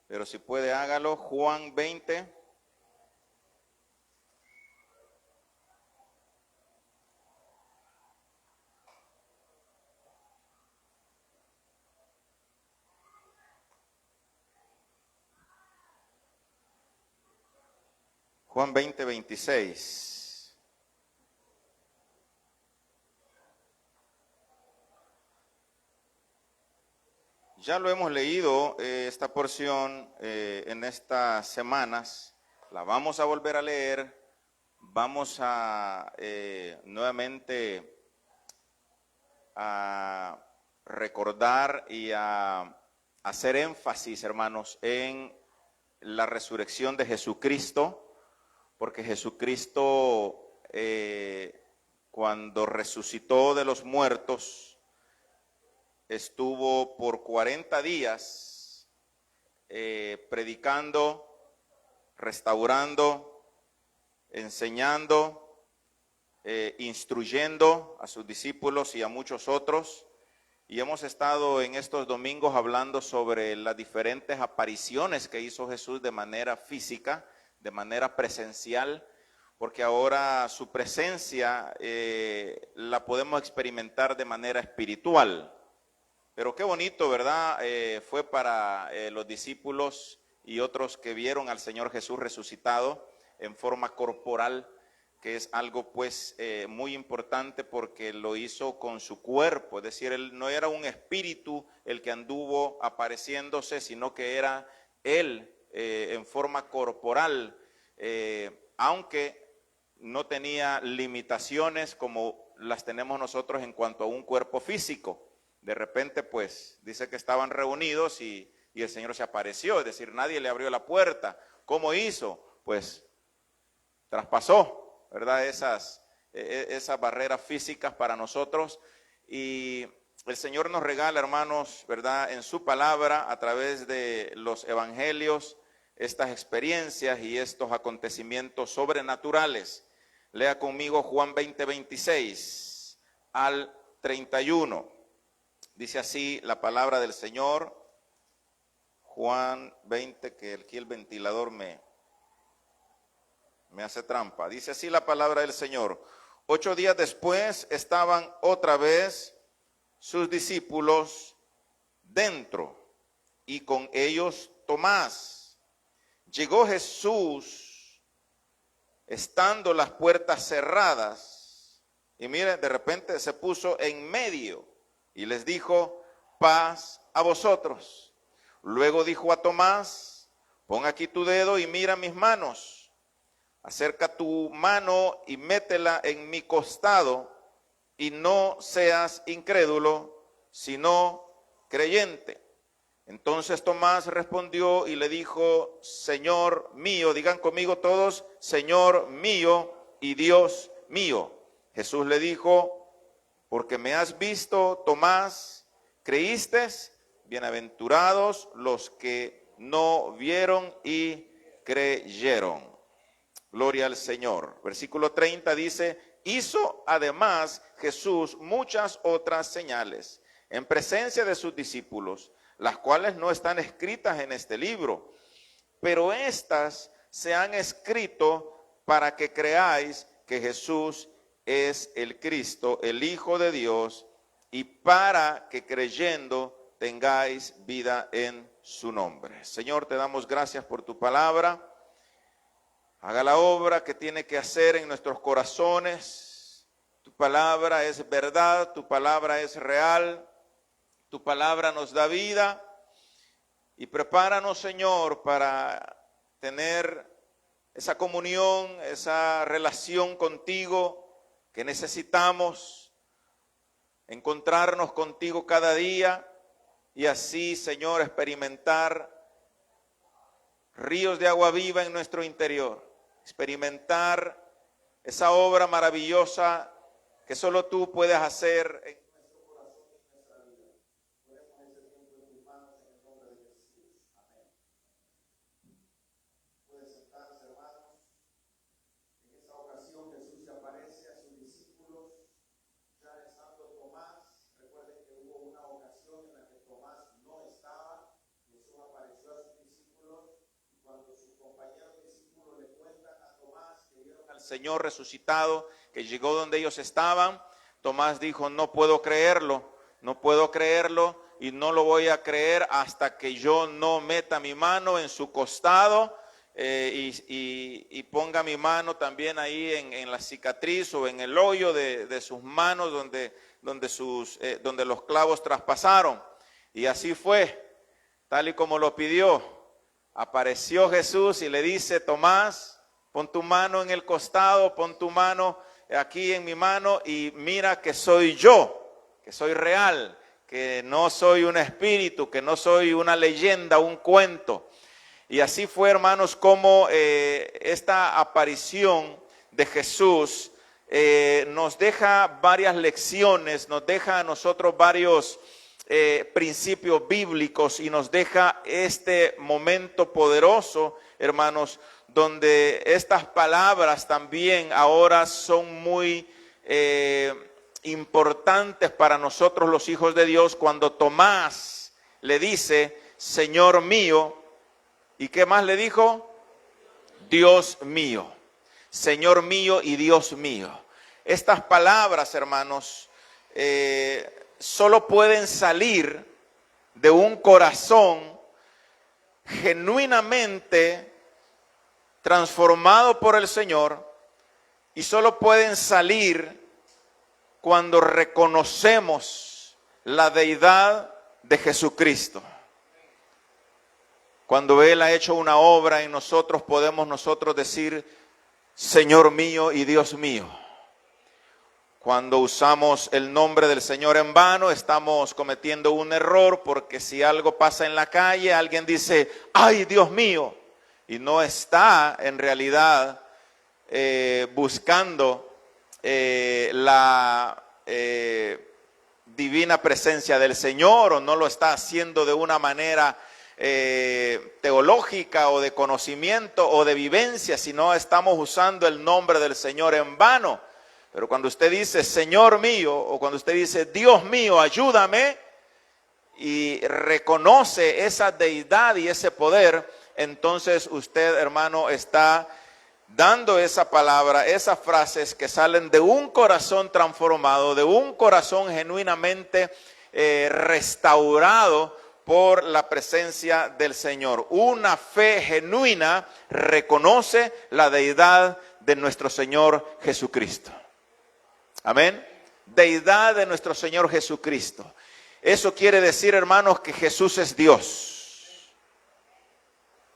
pero si puede hágalo. Juan 20. Juan 20, 26. Ya lo hemos leído esta porción en estas semanas. La vamos a volver a leer. Vamos a nuevamente a recordar y a hacer énfasis, hermanos, en la resurrección de Jesucristo, porque Jesucristo cuando resucitó de los muertos, estuvo por 40 días predicando, restaurando, enseñando, instruyendo a sus discípulos y a muchos otros. Y hemos estado en estos domingos hablando sobre las diferentes apariciones que hizo Jesús de manera física, de manera presencial, porque ahora su presencia la podemos experimentar de manera espiritual. Pero qué bonito, ¿verdad? Fue para los discípulos y otros que vieron al Señor Jesús resucitado en forma corporal, que es algo pues muy importante porque lo hizo con su cuerpo. Es decir, él no era un espíritu el que anduvo apareciéndose, sino que era él en forma corporal, aunque no tenía limitaciones como las tenemos nosotros en cuanto a un cuerpo físico. De repente, pues, dice que estaban reunidos y el Señor se apareció, es decir, nadie le abrió la puerta. ¿Cómo hizo? Pues, traspasó, ¿verdad? Esas barreras físicas para nosotros. Y el Señor nos regala, hermanos, ¿verdad? En su palabra, a través de los evangelios, estas experiencias y estos acontecimientos sobrenaturales. Lea conmigo Juan 20, 26 al 31. Dice así la palabra del Señor, Juan 20, que aquí el ventilador me hace trampa. Dice así la palabra del Señor. 8 días después estaban otra vez sus discípulos dentro y con ellos Tomás. Llegó Jesús estando las puertas cerradas y mire, de repente se puso en medio y les dijo, paz a vosotros. Luego dijo a Tomás, pon aquí tu dedo y mira mis manos. Acerca tu mano y métela en mi costado y no seas incrédulo, sino creyente. Entonces Tomás respondió y le dijo, Señor mío, digan conmigo todos, Señor mío y Dios mío. Jesús le dijo, porque me has visto, Tomás, ¿creíste? Bienaventurados los que no vieron y creyeron. Gloria al Señor. Versículo 30 dice, hizo además Jesús muchas otras señales en presencia de sus discípulos, las cuales no están escritas en este libro, pero estas se han escrito para que creáis que Jesús es el Cristo, el Hijo de Dios, y para que creyendo tengáis vida en su nombre. Señor, te damos gracias por tu palabra. Haga la obra que tiene que hacer en nuestros corazones. Tu palabra es verdad, tu palabra es real, tu palabra nos da vida. Y prepáranos, Señor, para tener esa comunión, esa relación contigo que necesitamos, encontrarnos contigo cada día y así, Señor, experimentar ríos de agua viva en nuestro interior, experimentar esa obra maravillosa que solo tú puedes hacer en nuestro corazón y en nuestra vida. Ponemos ese tiempo en tus manos en el nombre de Jesús. Amén. Pueden sentarse, hermanos. En esta ocasión Jesús se aparece a sus discípulos, ya estando Tomás. Recuerden que hubo una ocasión en la que Tomás no estaba. Jesús apareció a sus discípulos Señor resucitado, que llegó donde ellos estaban, Tomás dijo, no puedo creerlo y no lo voy a creer hasta que yo no meta mi mano en su costado y ponga mi mano también ahí en la cicatriz o en el hoyo de sus manos donde los clavos traspasaron. Y así fue, tal y como lo pidió. Apareció Jesús y le dice, Tomás, pon tu mano en el costado, pon tu mano aquí en mi mano y mira que soy yo, que soy real, que no soy un espíritu, que no soy una leyenda, un cuento. Y así fue, hermanos, como esta aparición de Jesús nos deja varias lecciones, nos deja a nosotros varios principios bíblicos y nos deja este momento poderoso, hermanos, donde estas palabras también ahora son muy importantes para nosotros los hijos de Dios. Cuando Tomás le dice, Señor mío, ¿y qué más le dijo? Dios mío, Señor mío y Dios mío. Estas palabras, hermanos, solo pueden salir de un corazón genuinamente transformado por el Señor y solo pueden salir cuando reconocemos la deidad de Jesucristo. Cuando Él ha hecho una obra en nosotros, podemos nosotros decir, Señor mío y Dios mío. Cuando usamos el nombre del Señor en vano, estamos cometiendo un error, porque si algo pasa en la calle, alguien dice, ¡ay, Dios mío! Y no está en realidad buscando la divina presencia del Señor, o no lo está haciendo de una manera teológica o de conocimiento o de vivencia, sino estamos usando el nombre del Señor en vano. Pero cuando usted dice Señor mío, o cuando usted dice Dios mío, ayúdame, y reconoce esa deidad y ese poder, entonces usted, hermano, está dando esa palabra, esas frases que salen de un corazón transformado, de un corazón genuinamente restaurado por la presencia del Señor. Una fe genuina reconoce la deidad de nuestro Señor Jesucristo. Amén. Deidad de nuestro Señor Jesucristo. Eso quiere decir, hermanos, que Jesús es Dios.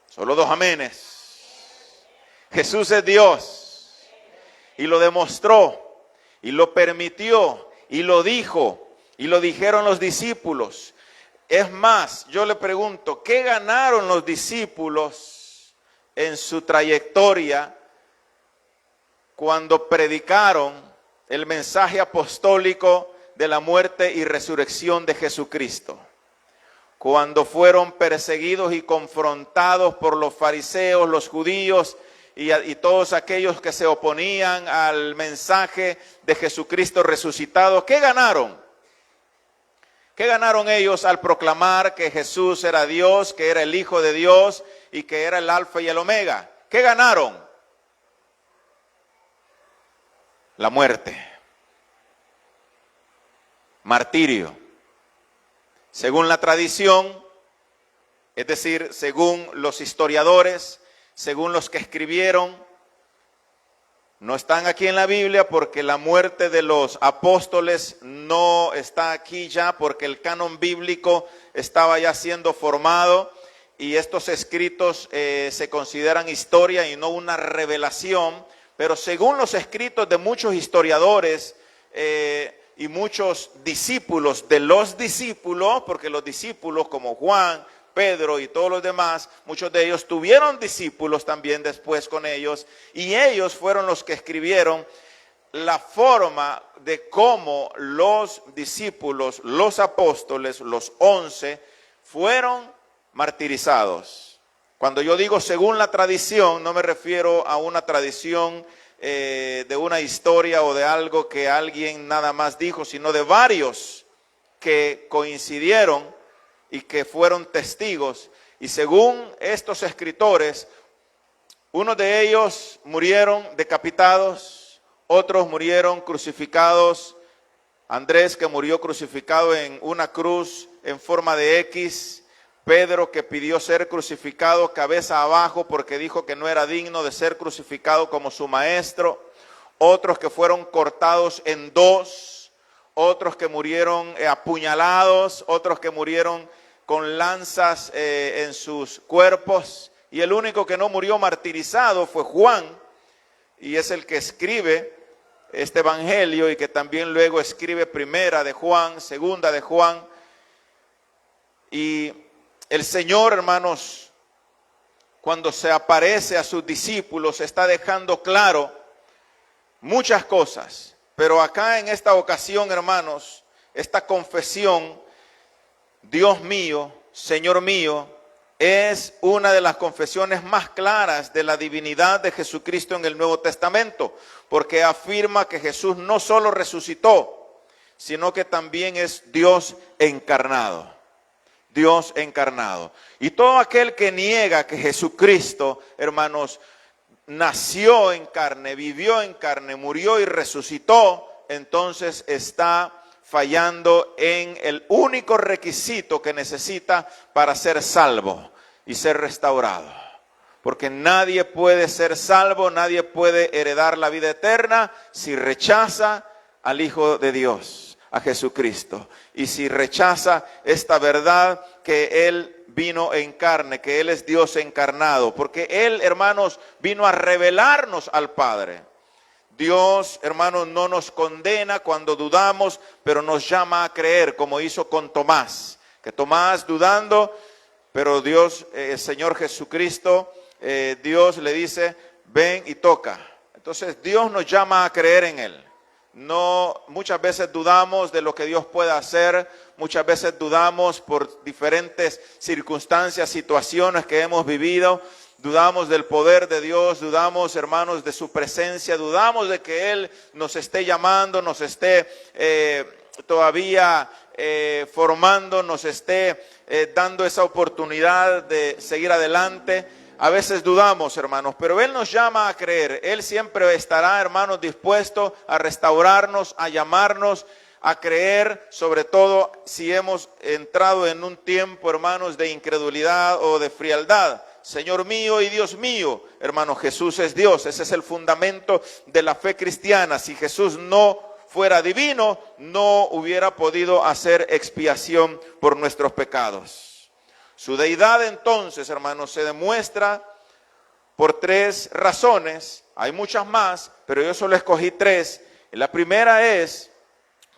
Solo dos amenes. Jesús es Dios. Y lo demostró, y lo permitió, y lo dijo, y lo dijeron los discípulos. Es más, yo le pregunto, ¿qué ganaron los discípulos en su trayectoria cuando predicaron el mensaje apostólico de la muerte y resurrección de Jesucristo? Cuando fueron perseguidos y confrontados por los fariseos, los judíos y todos aquellos que se oponían al mensaje de Jesucristo resucitado, ¿qué ganaron? ¿Qué ganaron ellos al proclamar que Jesús era Dios, que era el Hijo de Dios y que era el Alfa y el Omega? ¿Qué ganaron? La muerte. Martirio. Según la tradición, es decir, según los historiadores, según los que escribieron, no están aquí en la Biblia porque la muerte de los apóstoles no está aquí ya, porque el canon bíblico estaba ya siendo formado y estos escritos se consideran historia y no una revelación, pero según los escritos de muchos historiadores y muchos discípulos de los discípulos, porque los discípulos como Juan, Pedro y todos los demás, muchos de ellos tuvieron discípulos también después con ellos, y ellos fueron los que escribieron la forma de cómo los discípulos, los apóstoles, los 11, fueron martirizados. Cuando yo digo según la tradición, no me refiero a una tradición de una historia o de algo que alguien nada más dijo, sino de varios que coincidieron y que fueron testigos. Y según estos escritores, Unos de ellos murieron decapitados, otros murieron crucificados. Andrés, que murió crucificado en una cruz en forma de X. Pedro, que pidió ser crucificado cabeza abajo porque dijo que no era digno de ser crucificado como su maestro. Otros que fueron cortados en dos. Otros que murieron apuñalados. Otros que murieron con lanzas en sus cuerpos. Y el único que no murió martirizado fue Juan, y es el que escribe este evangelio y que también luego escribe primera de Juan, segunda de Juan. Y el Señor, hermanos, cuando se aparece a sus discípulos, está dejando claro muchas cosas. Pero acá en esta ocasión, hermanos, esta confesión, Dios mío, Señor mío, es una de las confesiones más claras de la divinidad de Jesucristo en el Nuevo Testamento, porque afirma que Jesús no solo resucitó, sino que también es Dios encarnado. Dios encarnado. Y todo aquel que niega que Jesucristo, hermanos, nació en carne, vivió en carne, murió y resucitó, entonces está fallando en el único requisito que necesita para ser salvo y ser restaurado. Porque nadie puede ser salvo, nadie puede heredar la vida eterna si rechaza al Hijo de Dios, a Jesucristo. Y si rechaza esta verdad que Él vino en carne, que Él es Dios encarnado. Porque Él, hermanos, vino a revelarnos al Padre. Dios, hermanos, no nos condena cuando dudamos, pero nos llama a creer, como hizo con Tomás. Que Tomás dudando, pero Dios, el Señor Jesucristo, Dios le dice, ven y toca. Entonces Dios nos llama a creer en Él. No, muchas veces dudamos de lo que Dios puede hacer, muchas veces dudamos por diferentes circunstancias, situaciones que hemos vivido. Dudamos del poder de Dios, dudamos, hermanos, de su presencia, dudamos de que Él nos esté llamando, nos esté todavía formando, nos esté dando esa oportunidad de seguir adelante. A veces dudamos, hermanos, pero Él nos llama a creer. Él siempre estará, hermanos, dispuesto a restaurarnos, a llamarnos, a creer, sobre todo si hemos entrado en un tiempo, hermanos, de incredulidad o de frialdad. Señor mío y Dios mío, hermano, Jesús es Dios. Ese es el fundamento de la fe cristiana. Si Jesús no fuera divino, no hubiera podido hacer expiación por nuestros pecados. Su deidad entonces, hermanos, se demuestra por tres razones. Hay muchas más, pero yo solo escogí tres. La primera es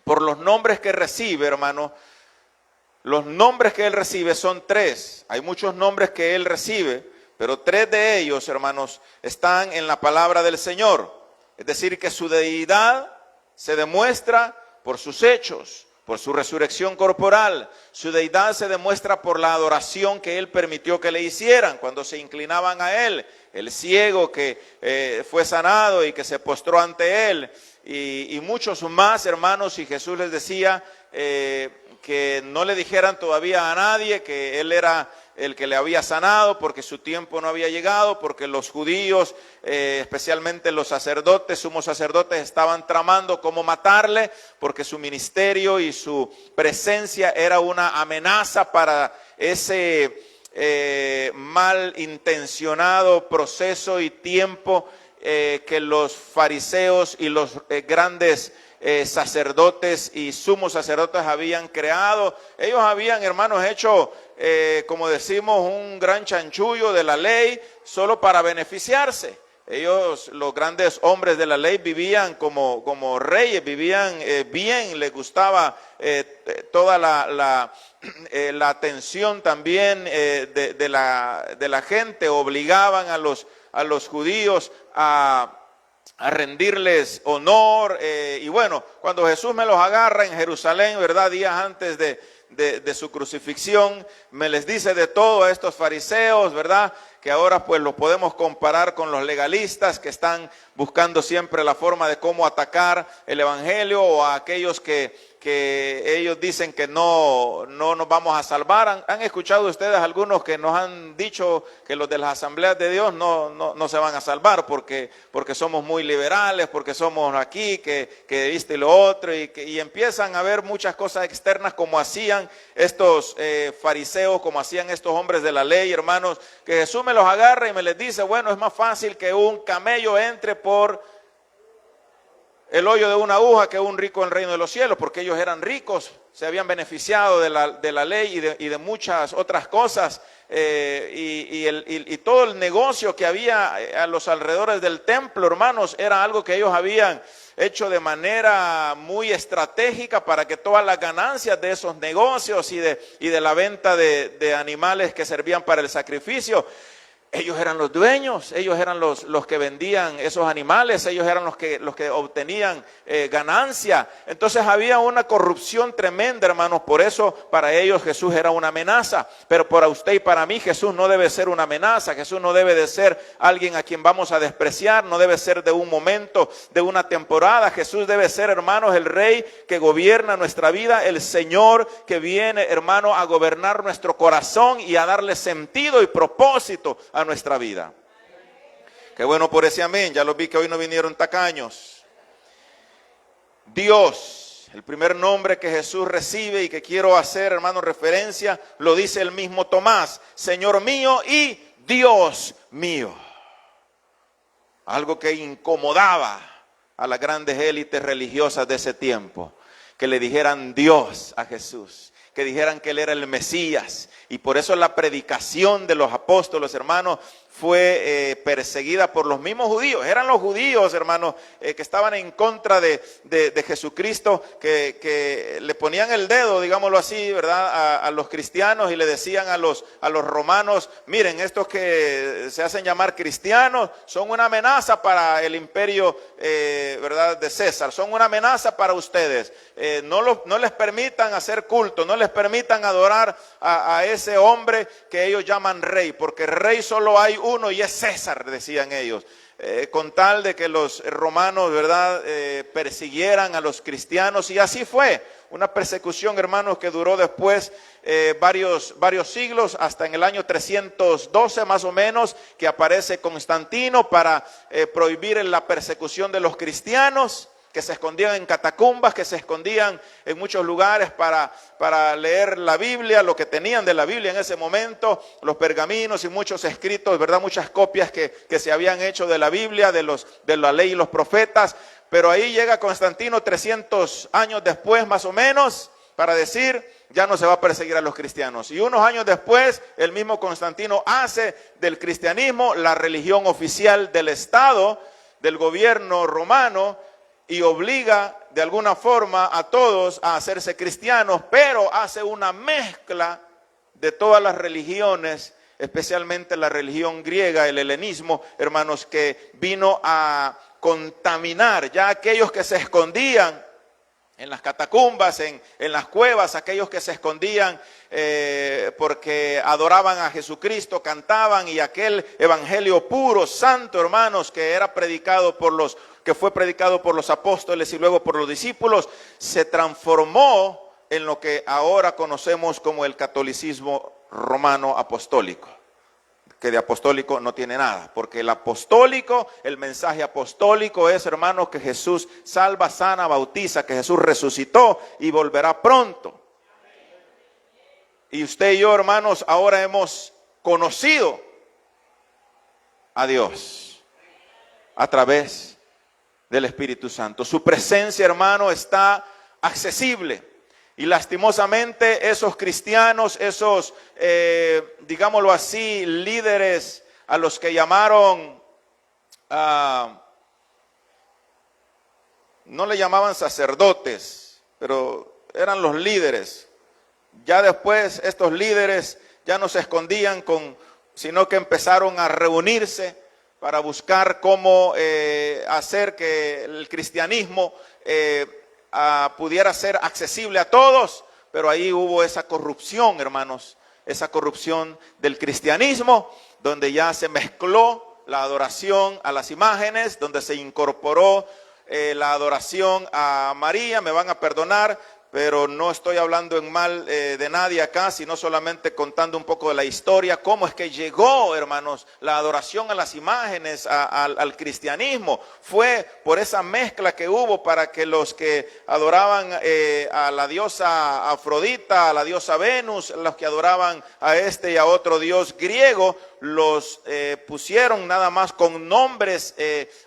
por los nombres que recibe, hermano. Los nombres que Él recibe son tres. Hay muchos nombres que Él recibe, pero tres de ellos, hermanos, están en la palabra del Señor. Es decir, que su deidad se demuestra por sus hechos, por su resurrección corporal. Su deidad se demuestra por la adoración que Él permitió que le hicieran cuando se inclinaban a Él. El ciego que fue sanado y que se postró ante Él. Y muchos más, hermanos, y Jesús les decía que no le dijeran todavía a nadie que Él era el que le había sanado, porque su tiempo no había llegado, porque los judíos, especialmente los sacerdotes, sumos sacerdotes, estaban tramando cómo matarle, porque su ministerio y su presencia era una amenaza para ese malintencionado proceso y tiempo que los fariseos y los grandes sacerdotes y sumos sacerdotes habían creado. Ellos habían, hermanos, hecho, como decimos, un gran chanchullo de la ley solo para beneficiarse. Ellos, los grandes hombres de la ley, vivían como reyes, vivían bien, les gustaba toda la atención también de la gente. Obligaban a los judíos a rendirles honor, y bueno, cuando Jesús me los agarra en Jerusalén, ¿verdad?, días antes de su crucifixión, me les dice de todo a estos fariseos, ¿verdad?, que ahora pues los podemos comparar con los legalistas que están buscando siempre la forma de cómo atacar el evangelio, o a aquellos que ellos dicen que no nos vamos a salvar. ¿Han escuchado ustedes algunos que nos han dicho que los de las asambleas de Dios no se van a salvar porque somos muy liberales, porque somos aquí, que viste lo otro, y empiezan a ver muchas cosas externas como hacían estos fariseos, como hacían estos hombres de la ley, hermanos, que Jesús me los agarra y me les dice, bueno, es más fácil que un camello entre por el hoyo de una aguja que un rico en el reino de los cielos, porque ellos eran ricos, se habían beneficiado de la ley y de muchas otras cosas, y todo el negocio que había a los alrededores del templo, hermanos, era algo que ellos habían hecho de manera muy estratégica para que todas las ganancias de esos negocios y de la venta de animales que servían para el sacrificio, ellos eran los dueños, ellos eran los que vendían esos animales, ellos eran los que obtenían ganancia. Entonces había una corrupción tremenda, hermanos. Por eso para ellos Jesús era una amenaza. Pero para usted y para mí Jesús no debe ser una amenaza. Jesús no debe de ser alguien a quien vamos a despreciar. No debe ser de un momento, de una temporada. Jesús debe ser, hermanos, el Rey que gobierna nuestra vida, el Señor que viene, hermano, a gobernar nuestro corazón y a darle sentido y propósito a nuestra vida. Qué bueno por ese amén. Ya los vi que hoy no vinieron tacaños. Dios, el primer nombre que Jesús recibe y que quiero hacer, hermano, referencia, lo dice el mismo Tomás: Señor mío y Dios mío. Algo que incomodaba a las grandes élites religiosas de ese tiempo, que le dijeran Dios a Jesús, que dijeran que Él era el Mesías. Y por eso la predicación de los apóstoles, hermanos, fue perseguida por los mismos judíos. Eran los judíos, hermanos, que estaban en contra de Jesucristo, que le ponían el dedo, digámoslo así, ¿verdad?, a los cristianos, y le decían a los romanos: miren, estos que se hacen llamar cristianos son una amenaza para el imperio, ¿verdad?, de César, son una amenaza para ustedes. No les permitan hacer culto, no les permitan adorar a ese hombre que ellos llaman rey, porque rey solo hay uno y es César, decían ellos. Con tal de que los romanos, ¿verdad?, persiguieran a los cristianos, y así fue. Una persecución, hermanos, que duró después varios siglos, hasta en el año 312 más o menos, que aparece Constantino para prohibir la persecución de los cristianos, que se escondían en catacumbas, que se escondían en muchos lugares para leer la Biblia, lo que tenían de la Biblia en ese momento, los pergaminos y muchos escritos, ¿verdad?, muchas copias que se habían hecho de la Biblia, de la ley y los profetas. Pero ahí llega Constantino 300 años después más o menos, para decir: ya no se va a perseguir a los cristianos. Y unos años después, el mismo Constantino hace del cristianismo la religión oficial del Estado, del gobierno romano, y obliga de alguna forma a todos a hacerse cristianos, pero hace una mezcla de todas las religiones, especialmente la religión griega, el helenismo, hermanos, que vino a contaminar ya aquellos que se escondían en las catacumbas, en las cuevas, aquellos que se escondían porque adoraban a Jesucristo, cantaban, y aquel evangelio puro, santo, hermanos, que fue predicado por los apóstoles y luego por los discípulos, se transformó en lo que ahora conocemos como el catolicismo romano apostólico, que de apostólico no tiene nada, porque el apostólico, el mensaje apostólico es, hermanos, que Jesús salva, sana, bautiza, que Jesús resucitó y volverá pronto. Y usted y yo, hermanos, ahora hemos conocido a Dios a través del Espíritu Santo. Su presencia, hermano, está accesible. Y lastimosamente esos cristianos, esos, digámoslo así, líderes a los que llamaron, no le llamaban sacerdotes, pero eran los líderes. Ya después estos líderes ya no se escondían sino que empezaron a reunirse para buscar cómo hacer que el cristianismo pudiera ser accesible a todos, pero ahí hubo esa corrupción, hermanos, esa corrupción del cristianismo, donde ya se mezcló la adoración a las imágenes, donde se incorporó la adoración a María. Me van a perdonar, pero no estoy hablando en mal de nadie acá, sino solamente contando un poco de la historia, cómo es que llegó, hermanos, la adoración a las imágenes, al cristianismo. Fue por esa mezcla que hubo para que los que adoraban a la diosa Afrodita, a la diosa Venus, los que adoraban a este y a otro dios griego, los pusieron nada más con nombres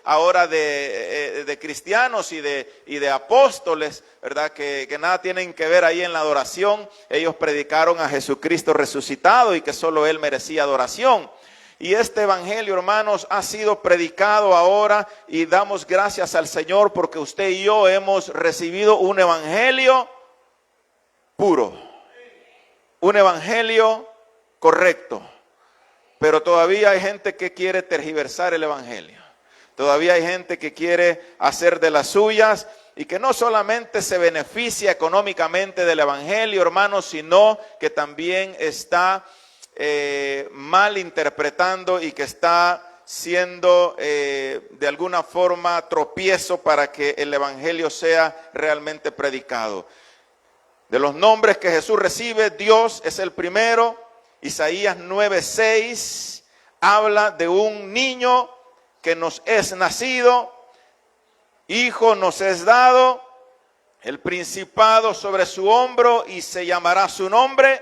ahora de cristianos y de apóstoles, ¿verdad? Que nada tienen que ver ahí en la adoración. Ellos predicaron a Jesucristo resucitado y que solo Él merecía adoración. Y este evangelio, hermanos, ha sido predicado ahora y damos gracias al Señor porque usted y yo hemos recibido un evangelio puro, un evangelio correcto. Pero todavía hay gente que quiere tergiversar el evangelio. Todavía hay gente que quiere hacer de las suyas y que no solamente se beneficia económicamente del evangelio, hermanos, sino que también está mal interpretando y que está siendo de alguna forma tropiezo para que el evangelio sea realmente predicado. De los nombres que Jesús recibe, Dios es el primero. Isaías 9:6 habla de un niño que nos es nacido, hijo nos es dado, el principado sobre su hombro y se llamará su nombre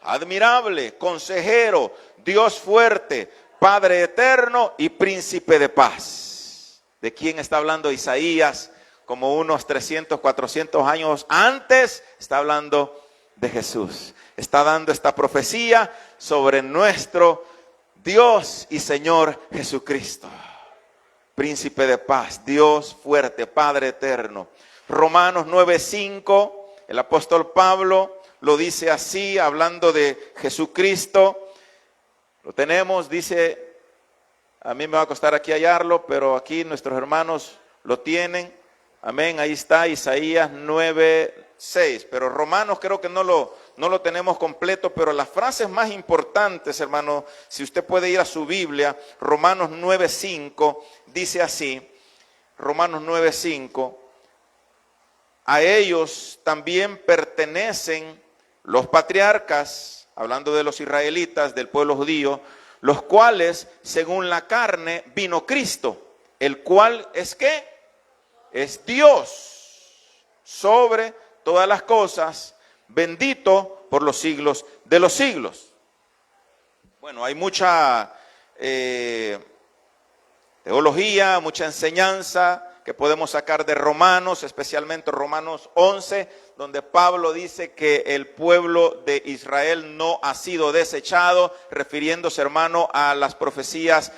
admirable, consejero, Dios fuerte, Padre eterno y príncipe de paz. ¿De quién está hablando Isaías? Como unos 300, 400 años antes, está hablando de Jesús. Está dando esta profecía sobre nuestro Dios y Señor Jesucristo. Príncipe de paz, Dios fuerte, Padre eterno. Romanos 9:5, el apóstol Pablo lo dice así, hablando de Jesucristo. Lo tenemos, dice, a mí me va a costar aquí hallarlo, pero aquí nuestros hermanos lo tienen. Amén, ahí está Isaías 9:6, pero Romanos creo que no lo tenemos completo, pero las frases más importantes, hermano, si usted puede ir a su Biblia, Romanos 9:5, dice así, Romanos 9:5, a ellos también pertenecen los patriarcas, hablando de los israelitas, del pueblo judío, los cuales, según la carne, vino Cristo, el cual es ¿qué? Es Dios sobre todas las cosas, bendito por los siglos de los siglos. Bueno, hay mucha teología, mucha enseñanza que podemos sacar de Romanos, especialmente Romanos 11, donde Pablo dice que el pueblo de Israel no ha sido desechado, refiriéndose, hermano, a las profecías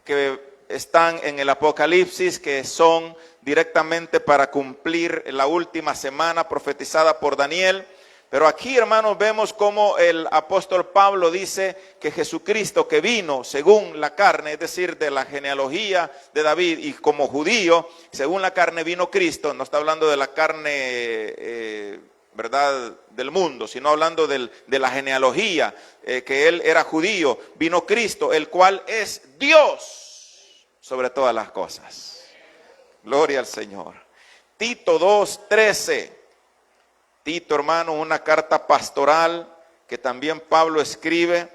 que están en el Apocalipsis, que son directamente para cumplir la última semana profetizada por Daniel. Pero aquí, hermanos, vemos cómo el apóstol Pablo dice que Jesucristo, que vino según la carne, es decir, de la genealogía de David y como judío, según la carne vino Cristo. No está hablando de la carne, verdad, del mundo, sino hablando de la genealogía, que él era judío. Vino Cristo, el cual es Dios sobre todas las cosas. Gloria al Señor. Tito 2:13. Tito, hermano, una carta pastoral que también Pablo escribe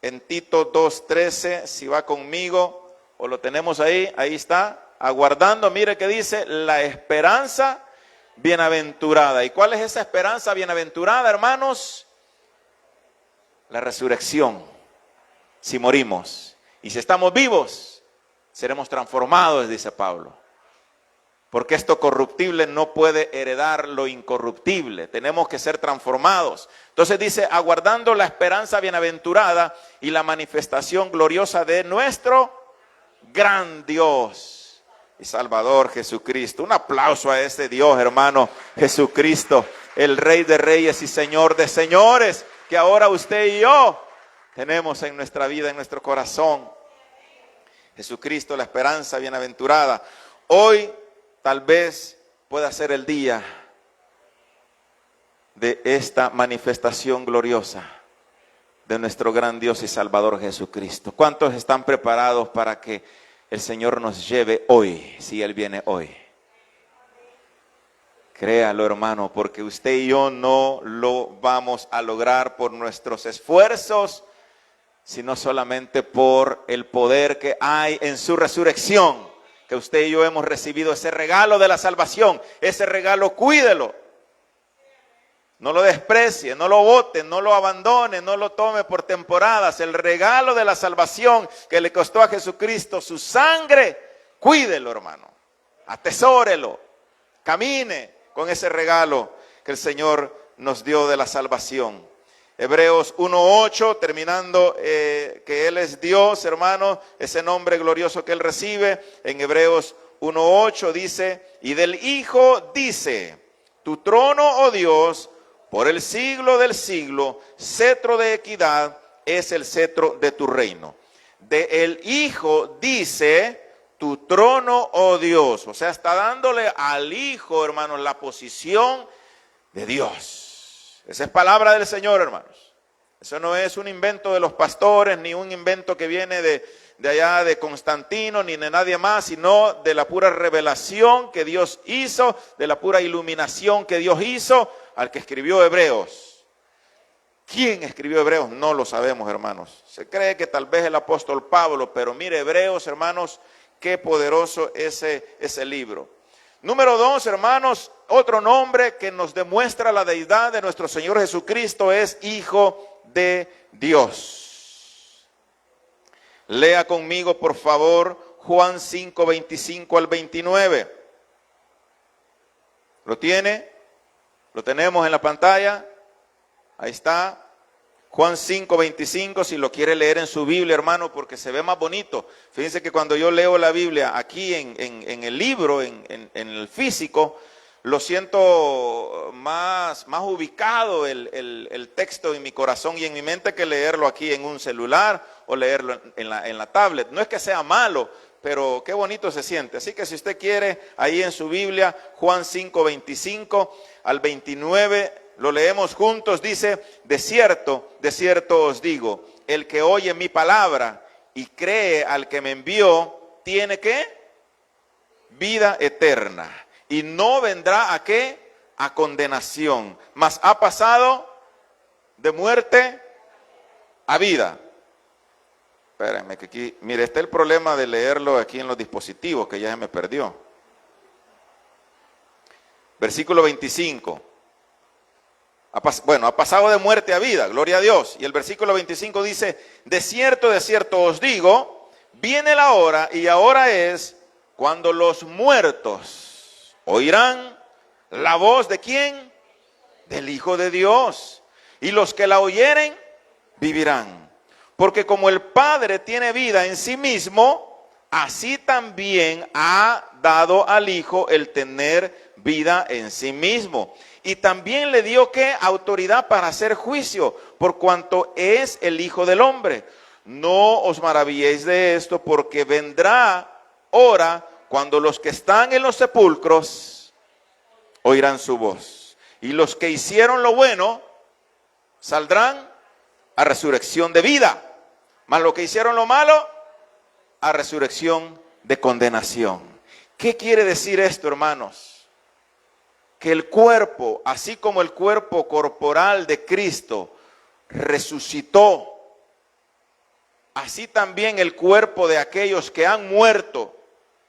en Tito 2:13. Si va conmigo o lo tenemos ahí, ahí está, aguardando, mire que dice, la esperanza bienaventurada. ¿Y cuál es esa esperanza bienaventurada, hermanos? La resurrección, si morimos. Y si estamos vivos, seremos transformados, dice Pablo. Porque esto corruptible no puede heredar lo incorruptible. Tenemos que ser transformados. Entonces dice, aguardando la esperanza bienaventurada y la manifestación gloriosa de nuestro gran Dios y Salvador Jesucristo. Un aplauso a ese Dios, hermano, Jesucristo, el Rey de Reyes y Señor de Señores, que ahora usted y yo tenemos en nuestra vida, en nuestro corazón. Jesucristo, la esperanza bienaventurada. Hoy tal vez pueda ser el día de esta manifestación gloriosa de nuestro gran Dios y Salvador Jesucristo. ¿Cuántos están preparados para que el Señor nos lleve hoy, si Él viene hoy? Créalo, hermano, porque usted y yo no lo vamos a lograr por nuestros esfuerzos, sino solamente por el poder que hay en su resurrección, que usted y yo hemos recibido ese regalo de la salvación. Ese regalo cuídelo, no lo desprecie, no lo bote, no lo abandone, no lo tome por temporadas. El regalo de la salvación que le costó a Jesucristo su sangre, cuídelo, hermano, atesórelo, camine con ese regalo que el Señor nos dio de la salvación. Hebreos 1:8, terminando, que Él es Dios, hermano, ese nombre glorioso que Él recibe. En Hebreos 1:8 dice, y del Hijo dice, tu trono, oh Dios, por el siglo del siglo, cetro de equidad es el cetro de tu reino. De el Hijo dice, tu trono, oh Dios. O sea, está dándole al Hijo, hermanos, la posición de Dios. Esa es palabra del Señor, hermanos. Eso no es un invento de los pastores, ni un invento que viene de allá de Constantino, ni de nadie más, sino de la pura revelación que Dios hizo, de la pura iluminación que Dios hizo al que escribió Hebreos. ¿Quién escribió Hebreos? No lo sabemos, hermanos. Se cree que tal vez el apóstol Pablo, pero mire, Hebreos, hermanos, qué poderoso ese libro. Número 2, hermanos, otro nombre que nos demuestra la deidad de nuestro Señor Jesucristo es Hijo de Dios. Lea conmigo, por favor, Juan 5, 25 al 29. ¿Lo tiene? ¿Lo tenemos en la pantalla? Ahí está. Juan 5, 25, si lo quiere leer en su Biblia, hermano, porque se ve más bonito. Fíjense que cuando yo leo la Biblia aquí en el libro, en el físico, lo siento más ubicado el texto en mi corazón y en mi mente que leerlo aquí en un celular o leerlo en la tablet. No es que sea malo, pero qué bonito se siente. Así que si usted quiere, ahí en su Biblia, Juan 5, 25 al 29, lo leemos juntos. Dice, de cierto os digo, el que oye mi palabra y cree al que me envió, tiene ¿qué? Vida eterna. Y no vendrá ¿a qué? A condenación, mas ha pasado de muerte a vida. Espérenme que aquí, mire, está el problema de leerlo aquí en los dispositivos, que ya se me perdió. Versículo 25. Ha pasado de muerte a vida, gloria a Dios. Y el versículo 25 dice, de cierto os digo, viene la hora, y ahora es, cuando los muertos oirán la voz de ¿quién? Del Hijo de Dios. Y los que la oyeren, vivirán. Porque como el Padre tiene vida en sí mismo, así también ha dado al Hijo el tener vida en sí mismo. Y también le dio ¿qué? Autoridad para hacer juicio, por cuanto es el Hijo del Hombre. No os maravilléis de esto, porque vendrá hora cuando los que están en los sepulcros oirán su voz. Y los que hicieron lo bueno saldrán a resurrección de vida. Mas los que hicieron lo malo, a resurrección de condenación. ¿Qué quiere decir esto, hermanos? Que el cuerpo, así como el cuerpo corporal de Cristo resucitó, así también el cuerpo de aquellos que han muerto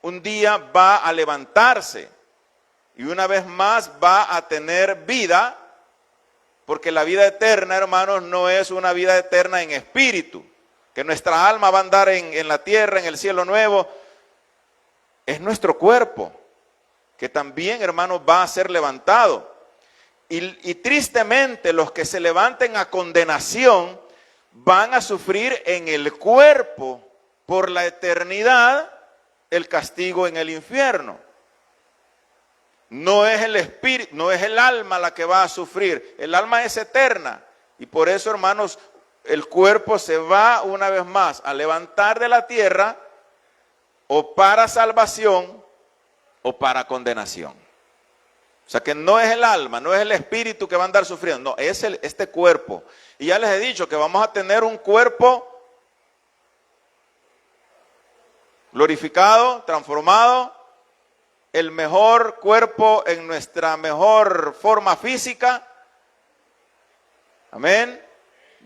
un día va a levantarse y una vez más va a tener vida, porque la vida eterna, hermanos, no es una vida eterna en espíritu, que nuestra alma va a andar en la tierra, en el cielo nuevo. Es nuestro cuerpo que también, hermanos, va a ser levantado. Y tristemente los que se levanten a condenación van a sufrir en el cuerpo por la eternidad el castigo en el infierno. No es el espíritu, no es el alma la que va a sufrir. El alma es eterna. Y por eso, hermanos, el cuerpo se va una vez más a levantar de la tierra o para salvación o para condenación. O sea que no es el alma, no es el espíritu que va a andar sufriendo, no, es este cuerpo. Y ya les he dicho que vamos a tener un cuerpo glorificado, transformado, el mejor cuerpo en nuestra mejor forma física. Amén.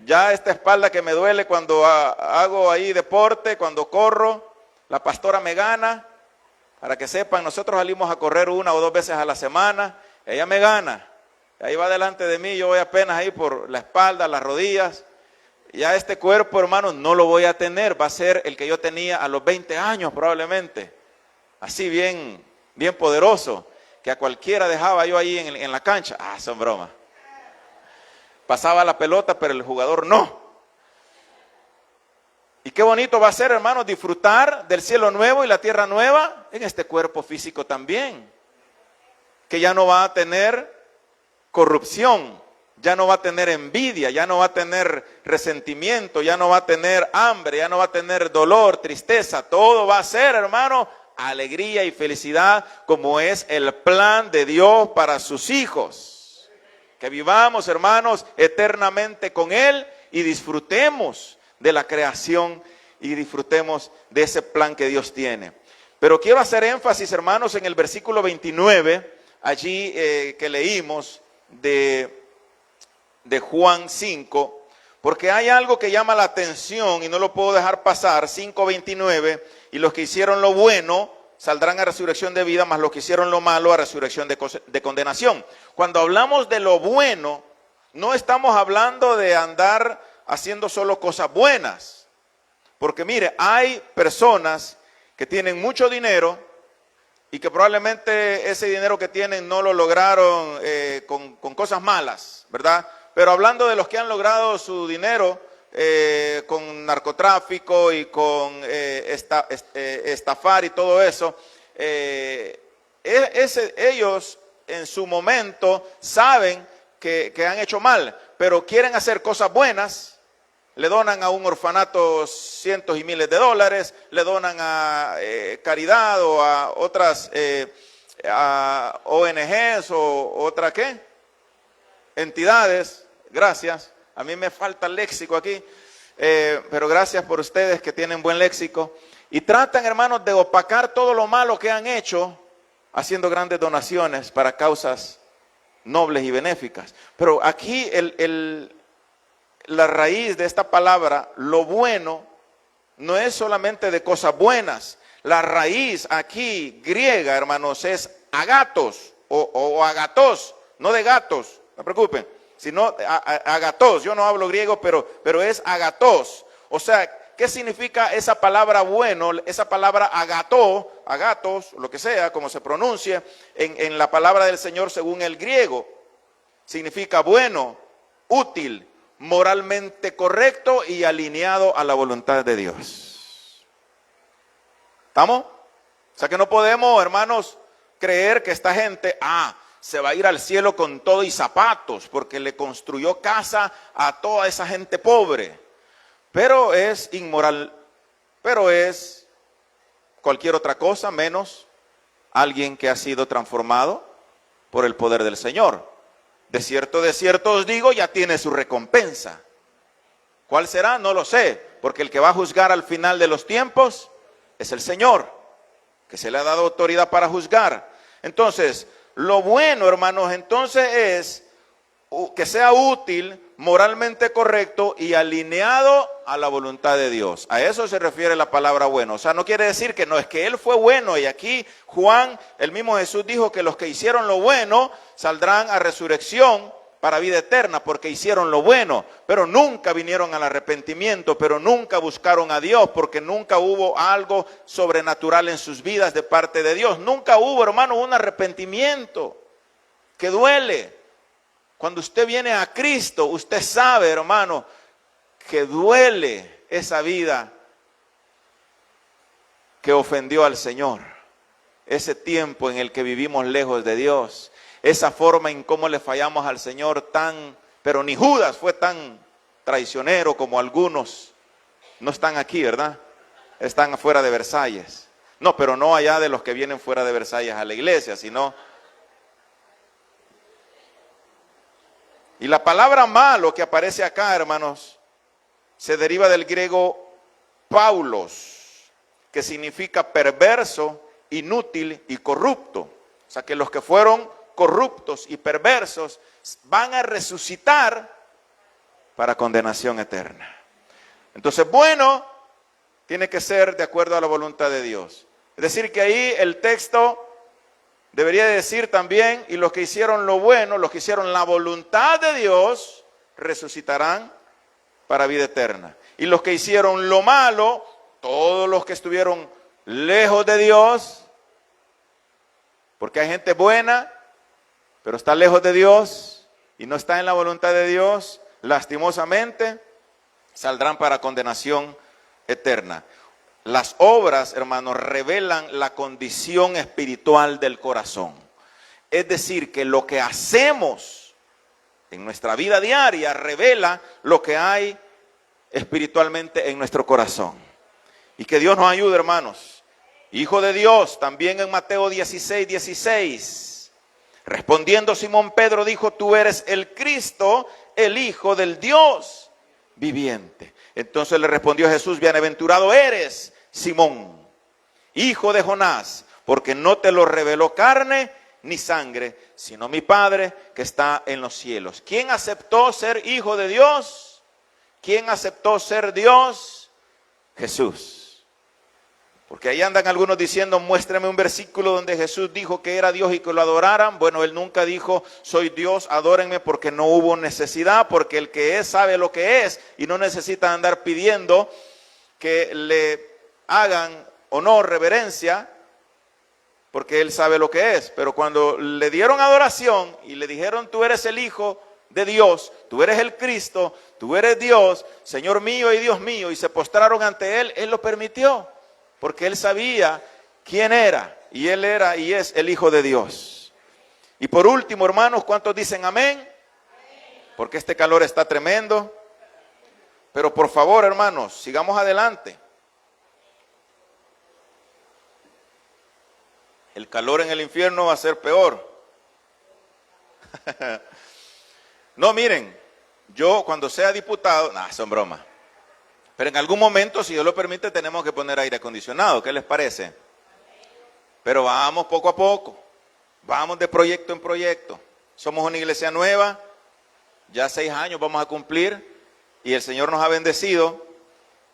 Ya esta espalda que me duele cuando hago ahí deporte, cuando corro, la pastora me gana. Para que sepan, nosotros salimos a correr 1 o 2 veces a la semana. Ella me gana. Ahí va delante de mí, yo voy apenas ahí por la espalda, las rodillas. Ya este cuerpo, hermano, no lo voy a tener. Va a ser el que yo tenía a los 20 años probablemente. Así bien poderoso. Que a cualquiera dejaba yo ahí en la cancha. Son bromas. Pasaba la pelota, pero el jugador no. Y qué bonito va a ser, hermanos, disfrutar del cielo nuevo y la tierra nueva en este cuerpo físico también. Que ya no va a tener corrupción, ya no va a tener envidia, ya no va a tener resentimiento, ya no va a tener hambre, ya no va a tener dolor, tristeza. Todo va a ser, hermano, alegría y felicidad, como es el plan de Dios para sus hijos. Que vivamos, hermanos, eternamente con Él y disfrutemos de la creación y disfrutemos de ese plan que Dios tiene. Pero quiero hacer énfasis, hermanos, en el versículo 29, allí que leímos de Juan 5, porque hay algo que llama la atención y no lo puedo dejar pasar. 5:29, y los que hicieron lo bueno saldrán a resurrección de vida, mas los que hicieron lo malo a resurrección de condenación. Cuando hablamos de lo bueno, no estamos hablando de andar haciendo solo cosas buenas. Porque mire, hay personas que tienen mucho dinero y que probablemente ese dinero que tienen no lo lograron con cosas malas, ¿verdad? Pero hablando de los que han logrado su dinero con narcotráfico y con estafar y todo eso, ellos en su momento saben que han hecho mal, pero quieren hacer cosas buenas. Le donan a un orfanato cientos y miles de dólares, le donan a caridad o a otras a ONGs o otras ¿qué? Entidades. Gracias. A mí me falta el léxico aquí, pero gracias por ustedes que tienen buen léxico. Y tratan, hermanos, de opacar todo lo malo que han hecho, haciendo grandes donaciones para causas nobles y benéficas. Pero aquí la raíz de esta palabra, lo bueno, no es solamente de cosas buenas. La raíz aquí griega, hermanos, es agatos o agatos, no de gatos, no se preocupen, sino agatos. Yo no hablo griego, pero es agatos. O sea, ¿qué significa esa palabra bueno? Esa palabra agatos, lo que sea, como se pronuncie, en la palabra del Señor según el griego, significa bueno, útil, moralmente correcto y alineado a la voluntad de Dios. ¿Estamos? O sea que no podemos, hermanos, creer que esta gente, se va a ir al cielo con todo y zapatos, porque le construyó casa a toda esa gente pobre. Pero es inmoral, pero es cualquier otra cosa menos alguien que ha sido transformado por el poder del Señor. De cierto os digo, ya tiene su recompensa. ¿Cuál será? No lo sé, porque el que va a juzgar al final de los tiempos es el Señor, que se le ha dado autoridad para juzgar. Entonces, lo bueno, hermanos, entonces es que sea útil, moralmente correcto y alineado a la voluntad de Dios. A eso se refiere la palabra bueno. O sea, no quiere decir que no, es que Él fue bueno. Y aquí Juan, el mismo Jesús dijo que los que hicieron lo bueno saldrán a resurrección para vida eterna, porque hicieron lo bueno, pero nunca vinieron al arrepentimiento, pero nunca buscaron a Dios, porque nunca hubo algo sobrenatural en sus vidas de parte de Dios. Nunca hubo, hermano, un arrepentimiento que duele. Cuando usted viene a Cristo, usted sabe, hermano, que duele esa vida que ofendió al Señor. Ese tiempo en el que vivimos lejos de Dios. Esa forma en cómo le fallamos al Señor pero ni Judas fue tan traicionero como algunos. No están aquí, ¿verdad? Están afuera de Versalles. No, pero no allá de los que vienen fuera de Versalles a la iglesia, sino... Y la palabra malo que aparece acá, hermanos, se deriva del griego paulos, que significa perverso, inútil y corrupto. O sea que los que fueron corruptos y perversos van a resucitar para condenación eterna. Entonces, bueno, tiene que ser de acuerdo a la voluntad de Dios. Es decir, que ahí el texto debería decir también, y los que hicieron lo bueno, los que hicieron la voluntad de Dios, resucitarán para vida eterna. Y los que hicieron lo malo, todos los que estuvieron lejos de Dios, porque hay gente buena, pero está lejos de Dios y no está en la voluntad de Dios, lastimosamente, saldrán para condenación eterna. Las obras, hermanos, revelan la condición espiritual del corazón. Es decir, que lo que hacemos en nuestra vida diaria revela lo que hay espiritualmente en nuestro corazón. Y que Dios nos ayude, hermanos. Hijo de Dios, también en Mateo 16:16, respondiendo Simón Pedro dijo, tú eres el Cristo, el Hijo del Dios viviente. Entonces le respondió Jesús, bienaventurado eres, Simón, hijo de Jonás, porque no te lo reveló carne ni sangre, sino mi Padre que está en los cielos. ¿Quién aceptó ser hijo de Dios? ¿Quién aceptó ser Dios? Jesús. Porque ahí andan algunos diciendo, muéstrame un versículo donde Jesús dijo que era Dios y que lo adoraran. Bueno, Él nunca dijo, soy Dios, adórenme, porque no hubo necesidad, porque el que es sabe lo que es y no necesita andar pidiendo que le hagan honor, reverencia, porque Él sabe lo que es. Pero cuando le dieron adoración y le dijeron, tú eres el Hijo de Dios, tú eres el Cristo, tú eres Dios, Señor mío y Dios mío, y se postraron ante Él, Él lo permitió. Porque Él sabía quién era, y Él era y es el Hijo de Dios. Y por último, hermanos, ¿cuántos dicen amén? Porque este calor está tremendo. Pero por favor, hermanos, sigamos adelante. El calor en el infierno va a ser peor. No, miren, yo cuando sea diputado, son bromas. Pero en algún momento, si Dios lo permite, tenemos que poner aire acondicionado. ¿Qué les parece? Pero vamos poco a poco. Vamos de proyecto en proyecto. Somos una iglesia nueva. Ya 6 años vamos a cumplir. Y el Señor nos ha bendecido.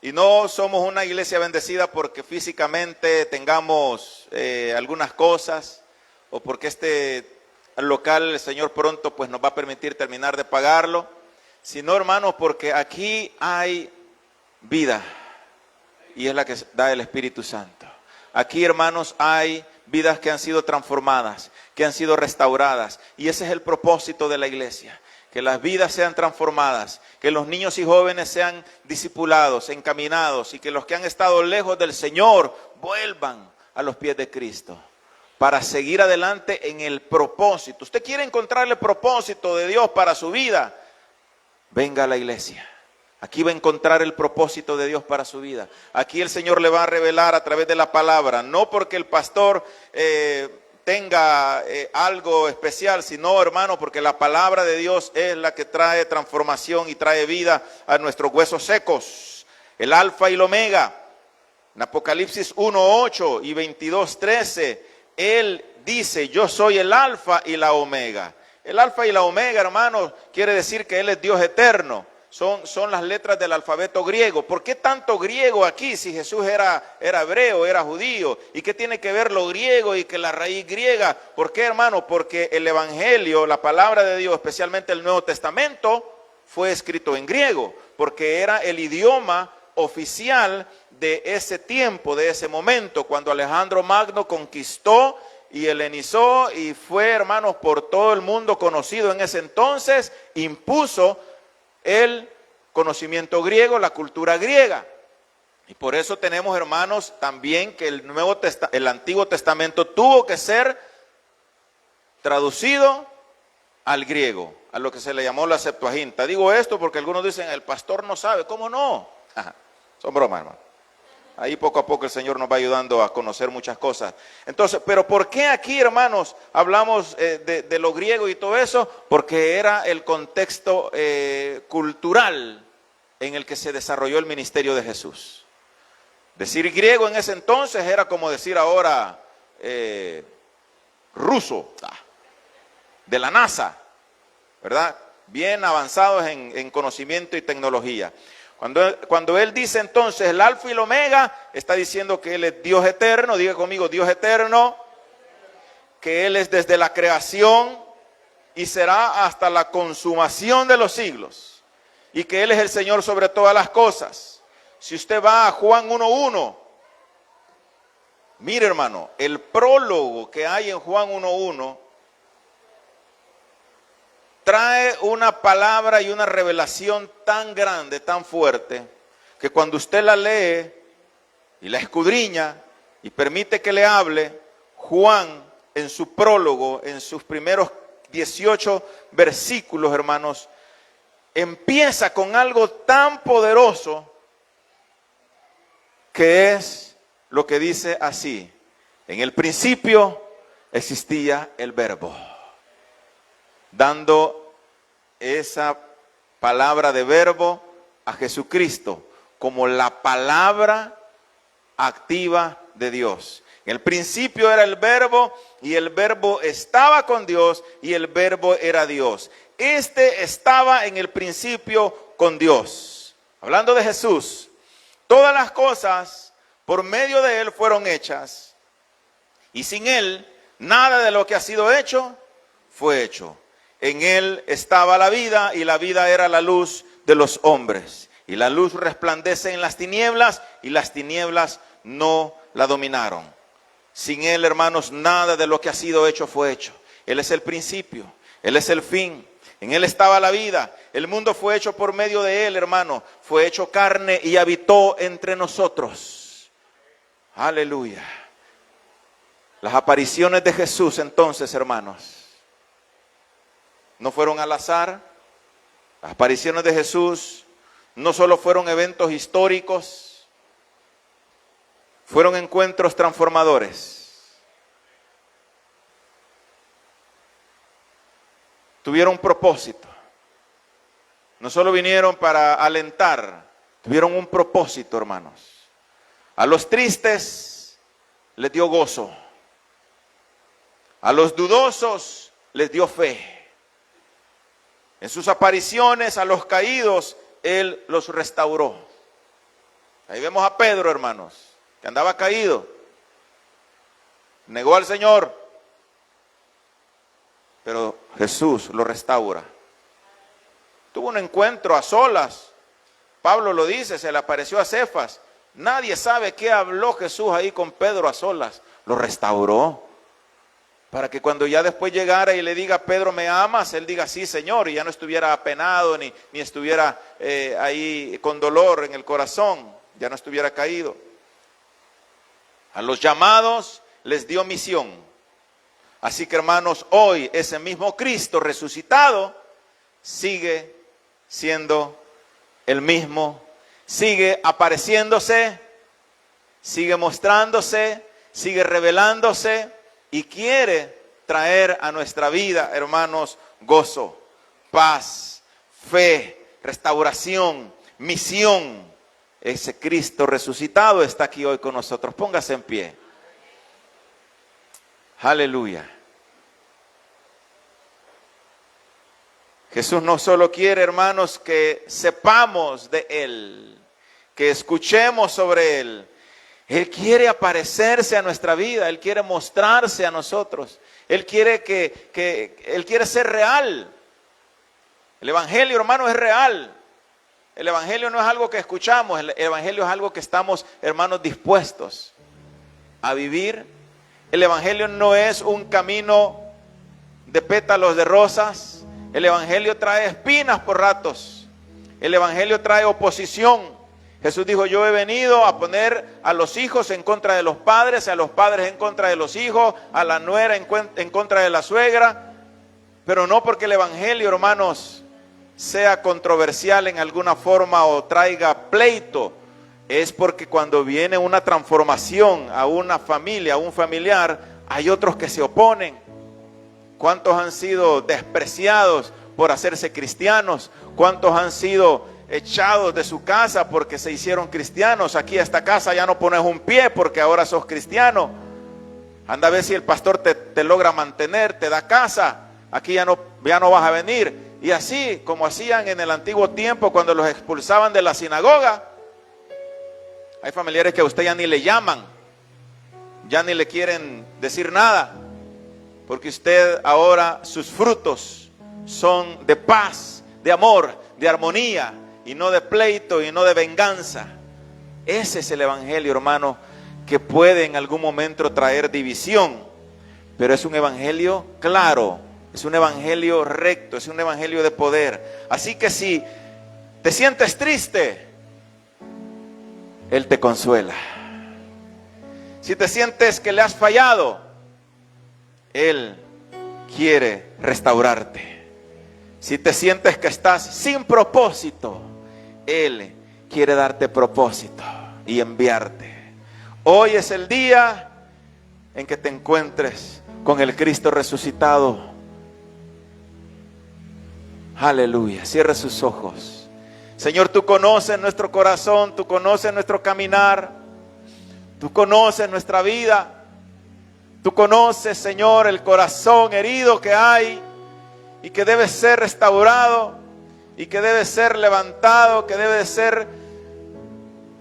Y no somos una iglesia bendecida porque físicamente tengamos algunas cosas. O porque este local el Señor pronto pues nos va a permitir terminar de pagarlo. Sino, hermanos, porque aquí hay vida, y es la que da el Espíritu Santo. Aquí, hermanos, hay vidas que han sido transformadas, que han sido restauradas, y ese es el propósito de la iglesia, que las vidas sean transformadas, que los niños y jóvenes sean discipulados, encaminados, y que los que han estado lejos del Señor vuelvan a los pies de Cristo, para seguir adelante en el propósito. ¿Usted quiere encontrar el propósito de Dios para su vida? Venga a la iglesia. Aquí va a encontrar el propósito de Dios para su vida. Aquí el Señor le va a revelar a través de la palabra, no porque el pastor tenga algo especial, sino, hermano, porque la palabra de Dios es la que trae transformación y trae vida a nuestros huesos secos. El alfa y el omega. En Apocalipsis 1:8 y 22:13, Él dice, yo soy el alfa y la omega. El alfa y la omega, hermanos, quiere decir que Él es Dios eterno. Son las letras del alfabeto griego. ¿Por qué tanto griego aquí si Jesús era hebreo, era judío? ¿Y qué tiene que ver lo griego y que la raíz griega? ¿Por qué, hermano? Porque el Evangelio, la palabra de Dios, especialmente el Nuevo Testamento, fue escrito en griego, porque era el idioma oficial de ese tiempo, de ese momento, cuando Alejandro Magno conquistó y helenizó y fue, hermanos, por todo el mundo conocido en ese entonces, impuso el conocimiento griego, la cultura griega. Y por eso tenemos, hermanos, también que el Antiguo Testamento tuvo que ser traducido al griego, a lo que se le llamó la Septuaginta. Digo esto porque algunos dicen, el pastor no sabe. ¿Cómo no? Son bromas, hermano. Ahí poco a poco el Señor nos va ayudando a conocer muchas cosas. Entonces, ¿pero por qué aquí, hermanos, hablamos de lo griego y todo eso? Porque era el contexto cultural en el que se desarrolló el ministerio de Jesús. Decir griego en ese entonces era como decir ahora ruso, de la NASA, ¿verdad? Bien avanzados en conocimiento y tecnología. Cuando él dice entonces el alfa y el omega, está diciendo que él es Dios eterno, diga conmigo, Dios eterno, que él es desde la creación y será hasta la consumación de los siglos, y que él es el Señor sobre todas las cosas. Si usted va a Juan 1:1, mire hermano, el prólogo que hay en Juan 1:1 trae una palabra y una revelación tan grande, tan fuerte, que cuando usted la lee y la escudriña y permite que le hable, Juan en su prólogo, en sus primeros 18 versículos, hermanos, empieza con algo tan poderoso que es lo que dice así: en el principio existía el Verbo, dando esa palabra de verbo a Jesucristo como la palabra activa de Dios. En el principio era el Verbo, y el Verbo estaba con Dios, y el Verbo era Dios. Este estaba en el principio con Dios. Hablando de Jesús, todas las cosas por medio de Él fueron hechas, y sin Él nada de lo que ha sido hecho fue hecho. En Él estaba la vida, y la vida era la luz de los hombres. Y la luz resplandece en las tinieblas, y las tinieblas no la dominaron. Sin Él, hermanos, nada de lo que ha sido hecho fue hecho. Él es el principio, Él es el fin. En Él estaba la vida. El mundo fue hecho por medio de Él, hermano. Fue hecho carne y habitó entre nosotros. Aleluya. Las apariciones de Jesús, entonces, hermanos, no fueron al azar. Las apariciones de Jesús no solo fueron eventos históricos, fueron encuentros transformadores. Tuvieron un propósito. No solo vinieron para alentar, tuvieron un propósito, hermanos. A los tristes les dio gozo. A los dudosos les dio fe. En sus apariciones a los caídos, Él los restauró. Ahí vemos a Pedro, hermanos, que andaba caído. Negó al Señor, pero Jesús lo restaura. Tuvo un encuentro a solas. Pablo lo dice, se le apareció a Cefas. Nadie sabe qué habló Jesús ahí con Pedro a solas. Lo restauró. Para que cuando ya después llegara y le diga, Pedro, ¿me amas? Él diga, sí, Señor, y ya no estuviera apenado, ni estuviera ahí con dolor en el corazón, ya no estuviera caído. A los llamados les dio misión. Así que, hermanos, hoy ese mismo Cristo resucitado sigue siendo el mismo, sigue apareciéndose, sigue mostrándose, sigue revelándose, y quiere traer a nuestra vida, hermanos, gozo, paz, fe, restauración, misión. Ese Cristo resucitado está aquí hoy con nosotros. Póngase en pie. Aleluya. Jesús no solo quiere, hermanos, que sepamos de Él, que escuchemos sobre Él. Él quiere aparecerse a nuestra vida, Él quiere mostrarse a nosotros, Él quiere Él quiere ser real. El Evangelio, hermano, es real. El Evangelio no es algo que escuchamos, el Evangelio es algo que estamos, hermanos, dispuestos a vivir. El Evangelio no es un camino de pétalos de rosas. El Evangelio trae espinas por ratos. El Evangelio trae oposición. Jesús dijo, yo he venido a poner a los hijos en contra de los padres, a los padres en contra de los hijos, a la nuera en contra de la suegra, pero no porque el Evangelio, hermanos, sea controversial en alguna forma o traiga pleito, es porque cuando viene una transformación a una familia, a un familiar, hay otros que se oponen. ¿Cuántos han sido despreciados por hacerse cristianos? ¿Cuántos han sido echados de su casa porque se hicieron cristianos? Aquí a esta casa ya no pones un pie porque ahora sos cristiano. Anda a ver si el pastor te logra mantener, te da casa. Aquí ya no vas a venir. Y así como hacían en el antiguo tiempo cuando los expulsaban de la sinagoga. Hay familiares que a usted ya ni le llaman, ya ni le quieren decir nada, porque usted ahora sus frutos son de paz, de amor, de armonía, y no de pleito y no de venganza. Ese es el evangelio, hermano, que puede en algún momento traer división, pero es un evangelio claro, es un evangelio recto, es un evangelio de poder. Así que si te sientes triste, Él te consuela. Si te sientes que le has fallado, Él quiere restaurarte. Si te sientes que estás sin propósito, Él quiere darte propósito y enviarte. Hoy es el día en que te encuentres con el Cristo resucitado. Aleluya. Cierre sus ojos. Señor, tú conoces nuestro corazón, tú conoces nuestro caminar, tú conoces nuestra vida, tú conoces, Señor, el corazón herido que hay y que debe ser restaurado y que debe ser levantado, que debe ser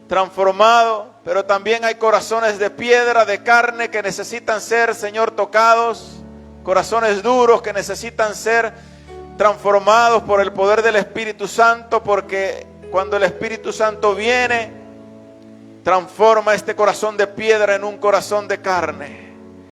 transformado. Pero también hay corazones de piedra, de carne, que necesitan ser, Señor, tocados, corazones duros que necesitan ser transformados por el poder del Espíritu Santo, porque cuando el Espíritu Santo viene, transforma este corazón de piedra en un corazón de carne.